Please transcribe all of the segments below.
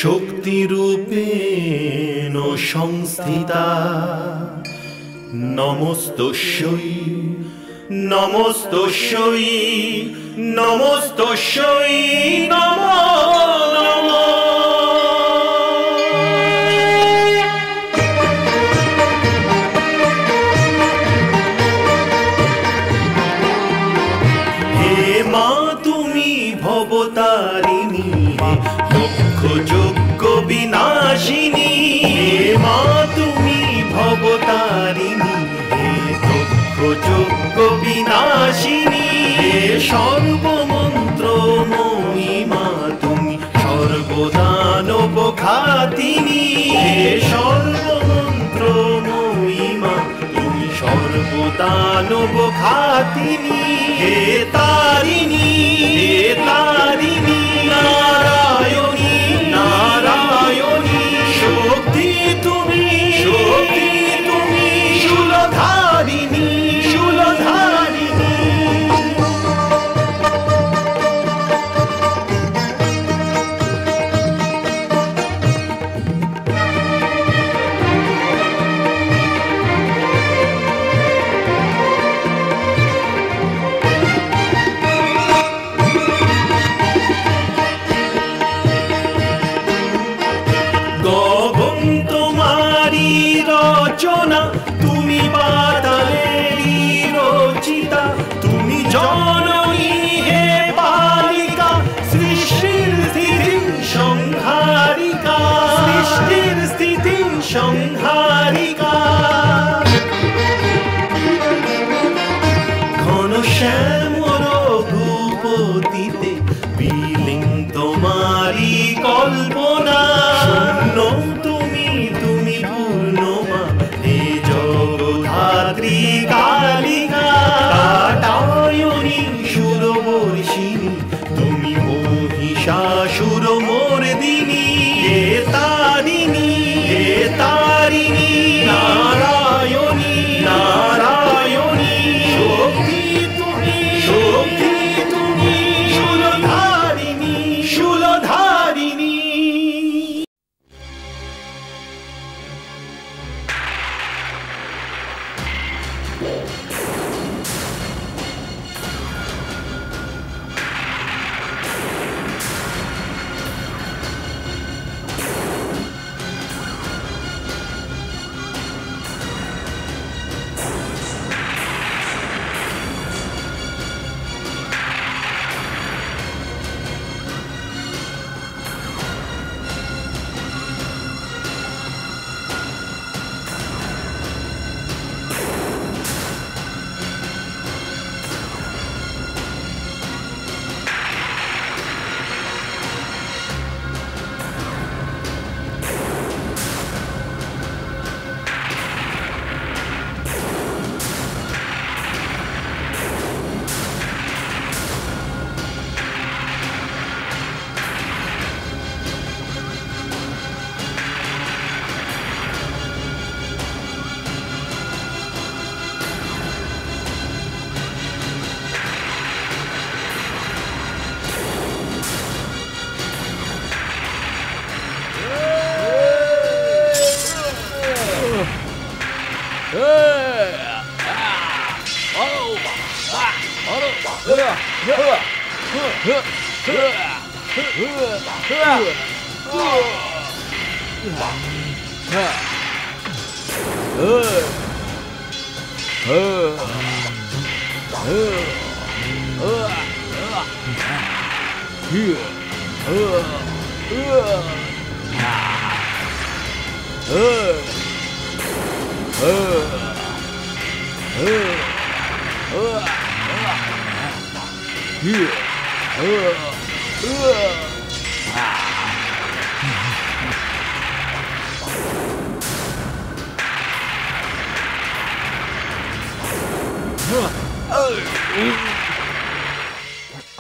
শক্তিরূপেণ সংস্থিতা নমস্তস্যৈ নমস্তস্যৈ নমস্তস্যৈ নমো নমঃ। ভবতারিণী লক্ষ যজ্ঞ বিনাশিনী, হে মা তুমি ভবতারিণী, হে লক্ষ যজ্ঞ বিনাশিনী, হে সর্বমন্ত্রময়ী মা তুমি সর্বদানব ঘাতিনী, হে সর্বমন্ত্রময়ী মা তুমি সর্বদানব ঘাতিনী, হে তারিণী হে তারিণী নারায়ণী নারায়ণী শক্তি তুমি শূলধারিণী শূলধারিণী। তুমি বাতালেরই রচিতা, তুমি জননী হে পালিকা, সৃষ্টির স্থিতি সংহারিকা, সৃষ্টির স্থিতি সংহারিকা। ঘন শ্যামল রঘুপতিতে বিলীন তোমারি কল্পনা, শূন্য তুমি পূর্ণমা হে জগদ্ধাত্রী কালিকা, কাটায়নী সুরবর্ষিণী তুমি মহিষাসুর মর্দিনী, হে তারিণী নারায়ণী নারায়ণী শক্তি তুমি শূলধারিণী শূলধারিণী।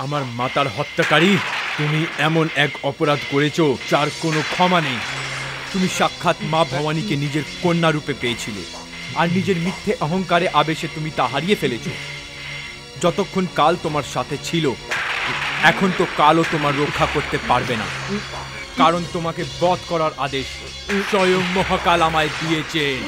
আমার মাতার হত্যাকারী, তুমি এমন এক অপরাধ করেছো যার কোনো ক্ষমা নেই। তুমি সাক্ষাৎ মা ভবানীকে নিজের কন্যা রূপে পেয়েছিলে, আর নিজের মিথ্যে অহংকারে আবেশে তুমি তা হারিয়ে ফেলেছো। যতক্ষণ কাল তোমার সাথে ছিল, এখন তো কালও তোমার রক্ষা করতে পারবে না। কারণ তোমাকে বধ করার আদেশ স্বয়ং মহাকাল আমায় দিয়েছেন।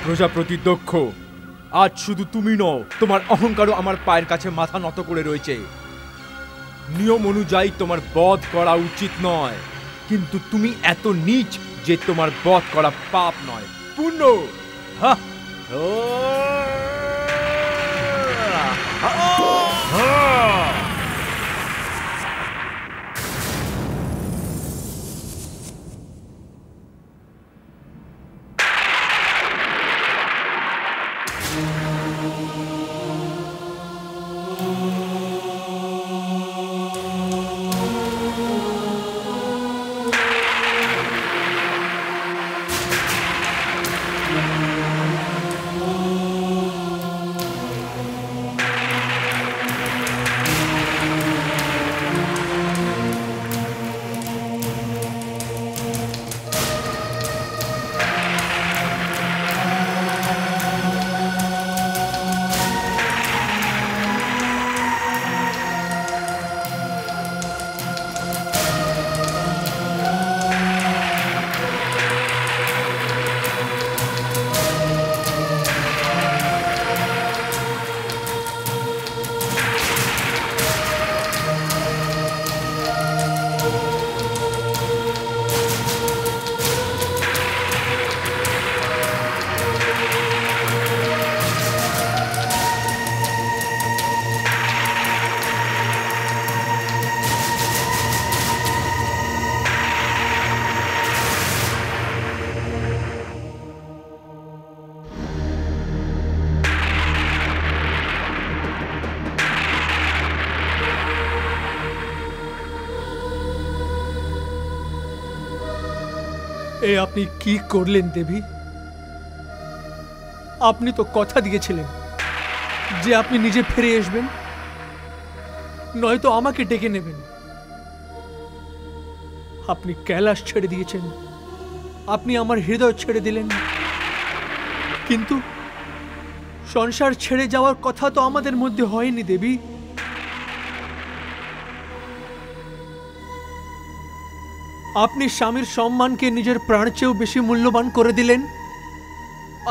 প্রজাপতি দক্ষ, আজ শুধু তুমি নও, তোমার অহংকারও আমার পায়ের কাছে মাথা নত করে রয়েছে। নিয়ম অনুযায়ী তোমার বধ করা উচিত নয়, কিন্তু তুমি এত নীচ যে তোমার বধ করা পাপ নয়, পুণ্য। এ আপনি কি করলেন দেবী? আপনি তো কথা দিয়েছিলেন যে আপনি নিজে ফিরে আসবেন, নয়তো আমাকে ডেকে নেবেন। আপনি কৈলাস ছেড়ে দিয়েছেন, আপনি আমার হৃদয় ছেড়ে দিলেন, কিন্তু সংসার ছেড়ে যাওয়ার কথা তো আমাদের মধ্যে হয়নি দেবী। আপনি স্বামীর সম্মানকে নিজের প্রাণ চেয়েও বেশি মূল্যবান করে দিলেন,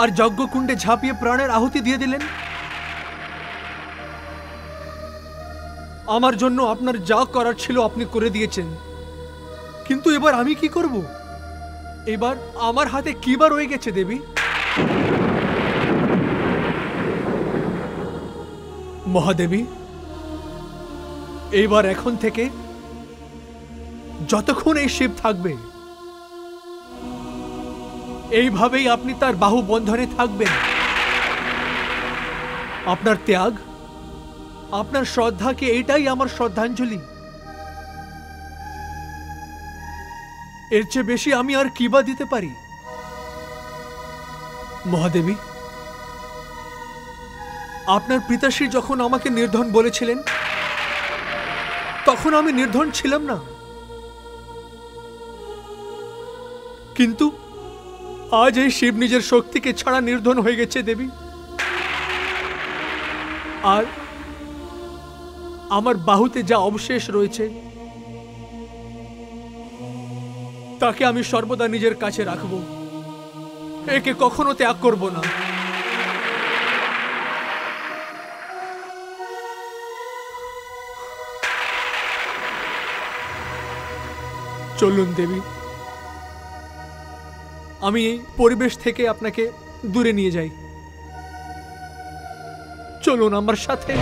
আর যজ্ঞকুণ্ডে ঝাঁপিয়ে প্রাণের আহুতি দিয়ে দিলেন। আমার জন্য আপনার যা করার ছিল আপনি করে দিয়েছেন, কিন্তু এবার আমি কি করব? এবার আমার হাতে কি বা রয়ে গেছে দেবী? মহাদেবী, এইবার এখন থেকে যতক্ষণ এই শিব থাকবে, এইভাবেই আপনি তার বাহু বন্ধনে থাকবেন। আপনার ত্যাগ, আপনার শ্রদ্ধাকে এটাই আমার শ্রদ্ধাঞ্জলি। এর চেয়ে বেশি আমি আর কি বা দিতে পারি? মহাদেবী, আপনার পিতাশ্রী যখন আমাকে নির্ধন বলেছিলেন, তখন আমি নির্ধন ছিলাম না, কিন্তু আজ এই শিব নিজের শক্তিকে ছাড়া নির্ধন হয়ে গেছে দেবী। আর আমার বাহুতে যা অবশেষ রয়েছে, তাকে আমি সর্বদা নিজের কাছে রাখব, একে কখনো ত্যাগ করব না। চলুন দেবী, আমি এই পরিবেশ থেকে আপনাকে দূরে নিয়ে যাই। চলুন আমার সাথে।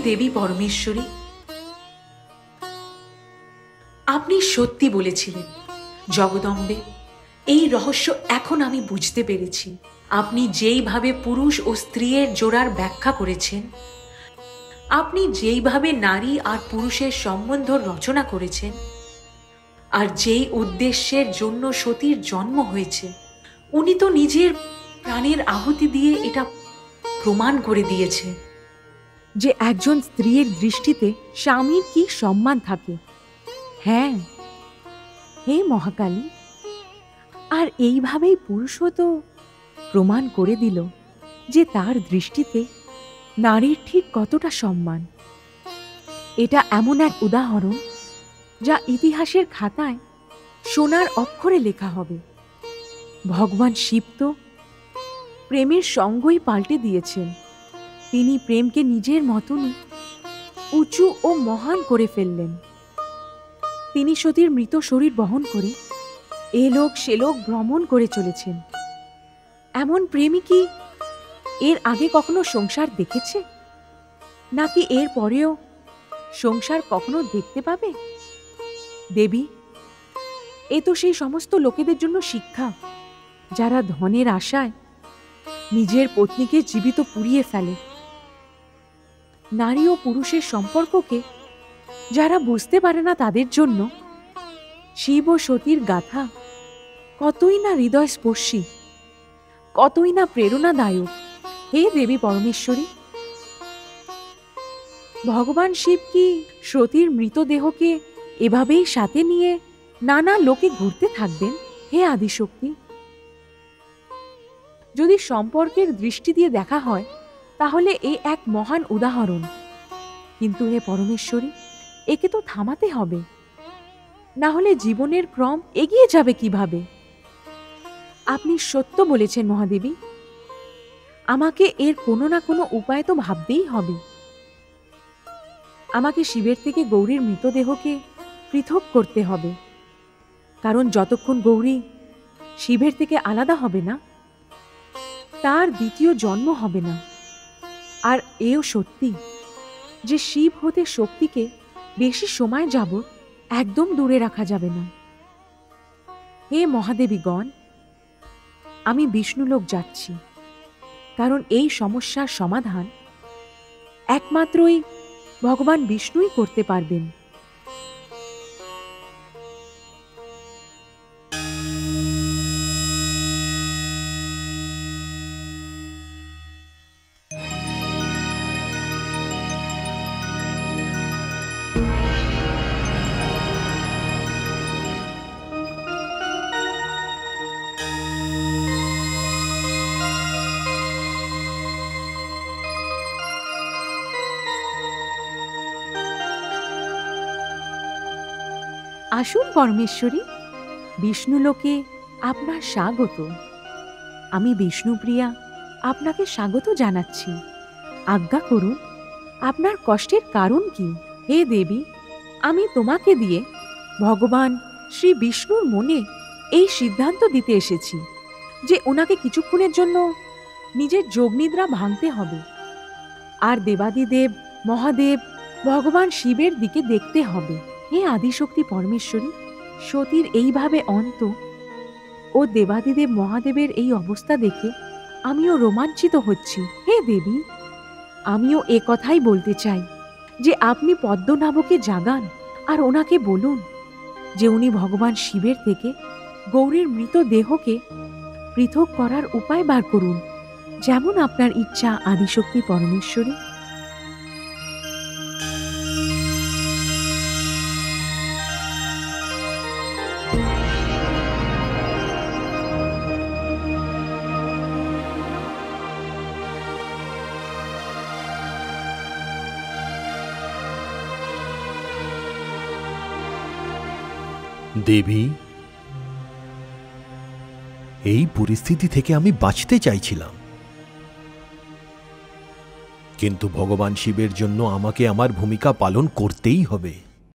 দেবী পরমেশ্বরী, আপনি সত্যি বলেছিলেন জগদম্বে। এই রহস্য এখন আমি বুঝতে পেরেছি। আপনি যেইভাবে পুরুষ ও স্ত্রীর জোড়ার ব্যাখ্যা করেছেন, আপনি যেইভাবে নারী আর পুরুষের সম্বন্ধ রচনা করেছেন, আর যেই উদ্দেশ্যের জন্য সতীর জন্ম হয়েছে, উনি তো নিজের প্রাণের আহুতি দিয়ে এটা প্রমাণ করে দিয়েছে যে একজন স্ত্রীর দৃষ্টিতে স্বামীর কি সম্মান থাকে। হ্যাঁ, হে মহাকালী, আর এইভাবেই পুরুষও তো প্রমাণ করে দিল যে তার দৃষ্টিতে নারীর ঠিক কতটা সম্মান। এটা এমন এক উদাহরণ যা ইতিহাসের খাতায় সোনার অক্ষরে লেখা হবে। ভগবান শিব তো প্রেমের সঙ্গই পাল্টে দিয়েছেন। তিনি প্রেমকে নিজের মতনই উঁচু ও মহান করে ফেললেন। তিনি সতীর মৃত শরীর বহন করে এ লোক সে লোক ভ্রমণ করে চলেছেন। এমন প্রেমই কি এর আগে কখনো সংসার দেখেছে, নাকি এর পরেও সংসার কখনো দেখতে পাবে? দেবী, এ তো সেই সমস্ত লোকেদের জন্য শিক্ষা যারা ধনের আশায় নিজের পত্নীকে জীবিত পুড়িয়ে ফেলে। নারী ও পুরুষের সম্পর্ককে যারা বুঝতে পারে না, তাদের জন্য শিব ও সতীর গাথা কতই না হৃদয়স্পর্শী, কতই না প্রেরণাদায়ক। হে দেবী পরমেশ্বরী, ভগবান শিব কি সতীর মৃতদেহকে এভাবেই সাথে নিয়ে নানা লোকে ঘুরতে থাকবেন? হে আদিশক্তি, যদি সম্পর্কের দৃষ্টি দিয়ে দেখা হয় তাহলে এ এক মহান উদাহরণ। কিন্তু হে পরমেশ্বরী, একে তো থামাতে হবে, না হলে জীবনের ক্রম এগিয়ে যাবে কিভাবে? আপনি সত্য বলেছেন মহাদেবী, আমাকে এর কোনো না কোনো উপায় তো ভাবতেই হবে। আমাকে শিবের থেকে গৌরীর মৃতদেহকে পৃথক করতে হবে, কারণ যতক্ষণ গৌরী শিবের থেকে আলাদা হবে না, তার দ্বিতীয় জন্ম হবে না। আর এও সত্যি যে শিব হতে শক্তিকে বেশি সময় যাবৎ একদম দূরে রাখা যাবে না। হে মহাদেবীগণ, আমি বিষ্ণুলোক যাচ্ছি, কারণ এই সমস্যার সমাধান একমাত্রই ভগবান বিষ্ণুই করতে পারবেন। আসুন পরমেশ্বরী, বিষ্ণুলোকে আপনার স্বাগত। আমি বিষ্ণুপ্রিয়া আপনাকে স্বাগত জানাচ্ছি। আজ্ঞা করুন, আপনার কষ্টের কারণ কি? হে দেবী, আমি তোমাকে দিয়ে ভগবান শ্রী বিষ্ণুর মনে এই সিদ্ধান্ত দিতে এসেছি যে ওনাকে কিছুক্ষণের জন্য নিজের যোগনিদ্রা ভাঙতে হবে, আর দেবাদিদেব মহাদেব ভগবান শিবের দিকে দেখতে হবে। হে আদিশক্তি পরমেশ্বরী, সতীর এইভাবে অন্ত ও দেবাদিদেব মহাদেবের এই অবস্থা দেখে আমিও রোমাঞ্চিত হচ্ছি। হে দেবী, আমিও এ কথাই বলতে চাই যে আপনি পদ্মনাভকে জাগান আর ওনাকে বলুন যে উনি ভগবান শিবের থেকে গৌরীর মৃতদেহকে পৃথক করার উপায় বার করুন, যেমন আপনার ইচ্ছা আদিশক্তি পরমেশ্বরী। দেবী, এই পরিস্থিতি থেকে আমি বাঁচতে চাইছিলাম, কিন্তু ভগবান শিবের জন্য আমাকে আমার ভূমিকা পালন করতেই হবে।